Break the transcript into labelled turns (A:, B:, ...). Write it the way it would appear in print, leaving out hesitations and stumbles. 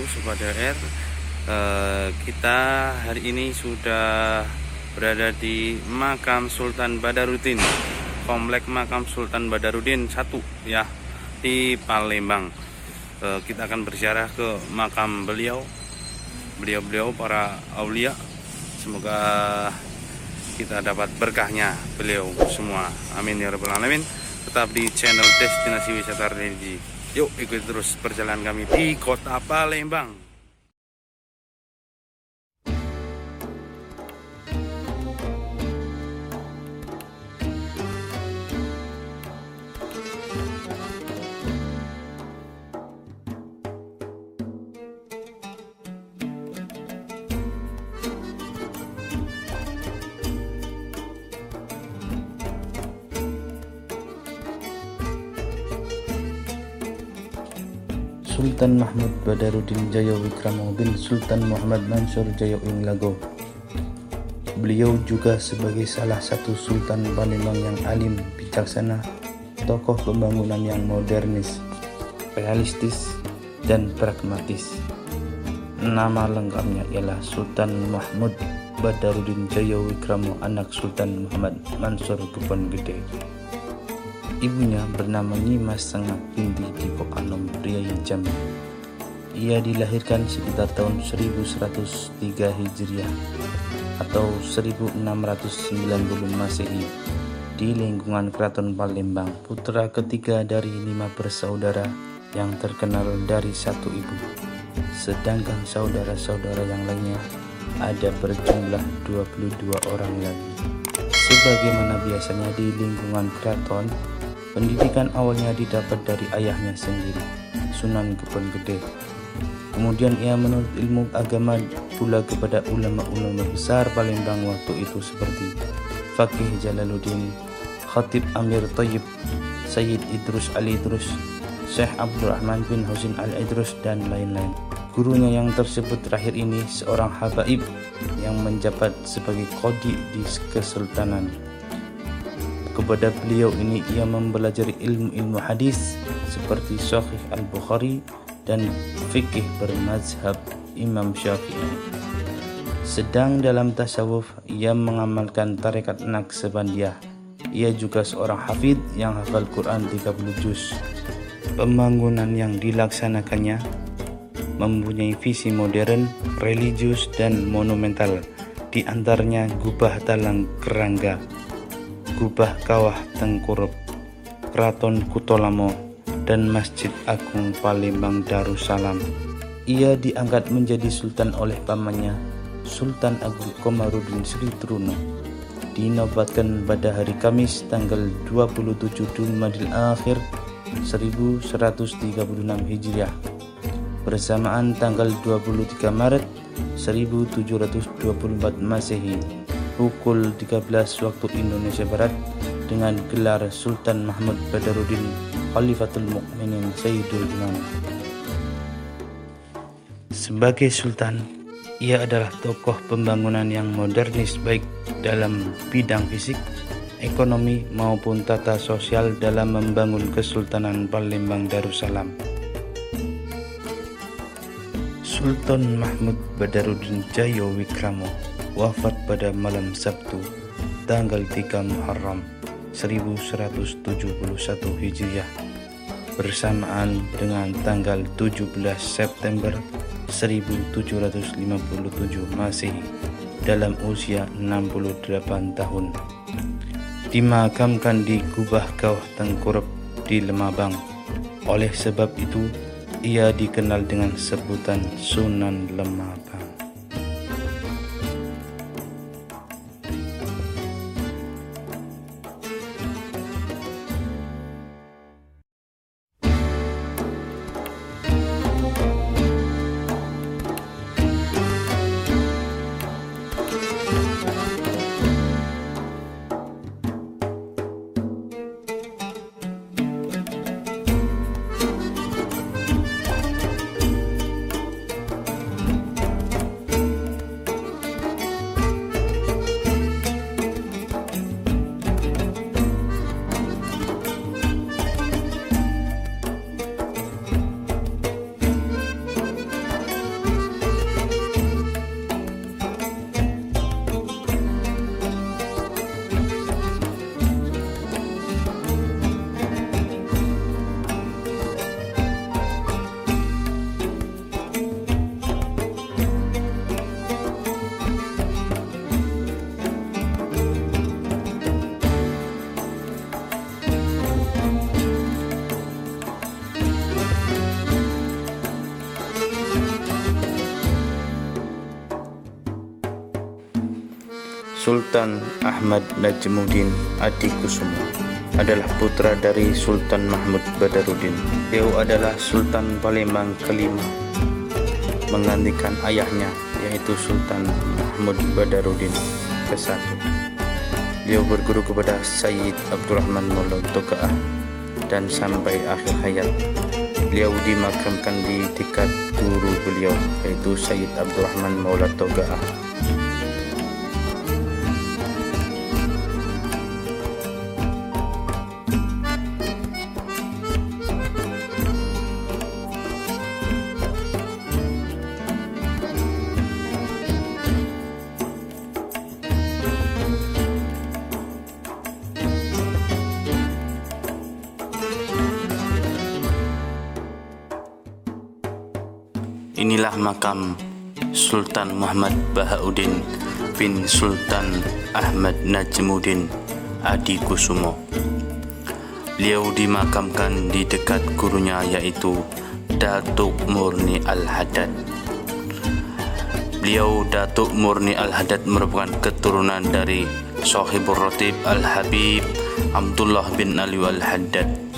A: Supada R. Kita hari ini sudah berada di Makam Sultan Badarudin, Komplek Makam Sultan Badarudin 1 ya, di Palembang. Kita akan berziarah ke makam beliau para aulia. Semoga kita dapat berkahnya beliau semua, amin ya rabbal alamin. Tetap di channel Destinasi Wisata Religi. Yuk ikuti terus perjalanan kami di kota Palembang.
B: Sultan Mahmud Badarudin Jayawikramo bin Sultan Muhammad Mansur Jayainglago. Beliau juga sebagai salah satu Sultan Palembang yang alim, bijaksana, tokoh pembangunan yang modernis, realistis, dan pragmatis. Nama lengkapnya ialah Sultan Mahmud Badarudin Jayawikramo, anak Sultan Muhammad Mansur Kebon Gede. Ibunya bernama Nyimas Sengak binti Dipok Anom Priai Jambi. Ia dilahirkan sekitar tahun 1103 Hijriah atau 1690 Masehi di lingkungan Keraton Palembang, putra ketiga dari 5 bersaudara yang terkenal dari satu ibu. Sedangkan saudara-saudara yang lainnya ada berjumlah 22 orang lagi. Sebagaimana biasanya di lingkungan keraton, pendidikan awalnya didapat dari ayahnya sendiri, Sunan Kebon Gede. Kemudian ia menuntut ilmu agama pula kepada ulama-ulama besar Palembang waktu itu seperti Fakih Jalaluddin, Khatib Amir Thayyib, Sayyid Idrus Al-Idrus, Syekh Abdurrahman bin Husin Al-Idrus, dan lain-lain. Gurunya yang tersebut terakhir ini seorang habaib yang menjabat sebagai qadi di kesultanan. Kepada beliau ini ia mempelajari ilmu-ilmu hadis seperti Sahih Al-Bukhari dan fikih bermazhab Imam Syafi'i. Sedang dalam tasawuf ia mengamalkan tarekat Naqsabandiyah. Ia juga seorang hafidh yang hafal Quran 30 juz. Pembangunan yang dilaksanakannya mempunyai visi modern, religius, dan monumental, di antaranya Gubah Talang Kerangga, Gubah Kawah Tengkurup, Keraton Kutolamo, dan Masjid Agung Palembang Darussalam. Ia diangkat menjadi sultan oleh pamannya, Sultan Agung Komarudin Sri Truno. Dinobatkan pada hari Kamis tanggal 27 Jumadil Akhir 1136 Hijriah, bersamaan tanggal 23 Maret 1724 Masehi, pukul 13 waktu Indonesia Barat, dengan gelar Sultan Mahmud Badarudin Khalifatul Mukminin Sayyidul Imam. Sebagai sultan, ia adalah tokoh pembangunan yang modernis baik dalam bidang fisik, ekonomi maupun tata sosial dalam membangun Kesultanan Palembang Darussalam. Sultan Mahmud Badarudin Jayawikramo wafat pada malam Sabtu tanggal 3 Muharram 1171 Hijriah, bersamaan dengan tanggal 17 September 1757 Masehi, dalam usia 68 tahun. Dimakamkan di Gubah Kawah Tengkurup di Lemabang. Oleh sebab itu ia dikenal dengan sebutan Sunan Lemabang. Sultan Ahmad Najmuddin Adikusumo adalah putra dari Sultan Mahmud Badarudin. Beliau adalah Sultan Palembang kelima, menggantikan ayahnya yaitu Sultan Mahmud Badarudin ke-1. Beliau berguru kepada Sayyid Abdurrahman Maula Togaah dan sampai akhir hayat beliau dimakamkan di dekat guru beliau yaitu Sayyid Abdurrahman Maula Togaah. Inilah makam Sultan Muhammad Bahauddin bin Sultan Ahmad Najmuddin Adikusumo. Beliau dimakamkan di dekat gurunya yaitu Datuk Murni Al-Haddad. Beliau Datuk Murni Al-Haddad merupakan keturunan dari Sohibur Ratib Al-Habib Abdullah bin Ali Al-Haddad.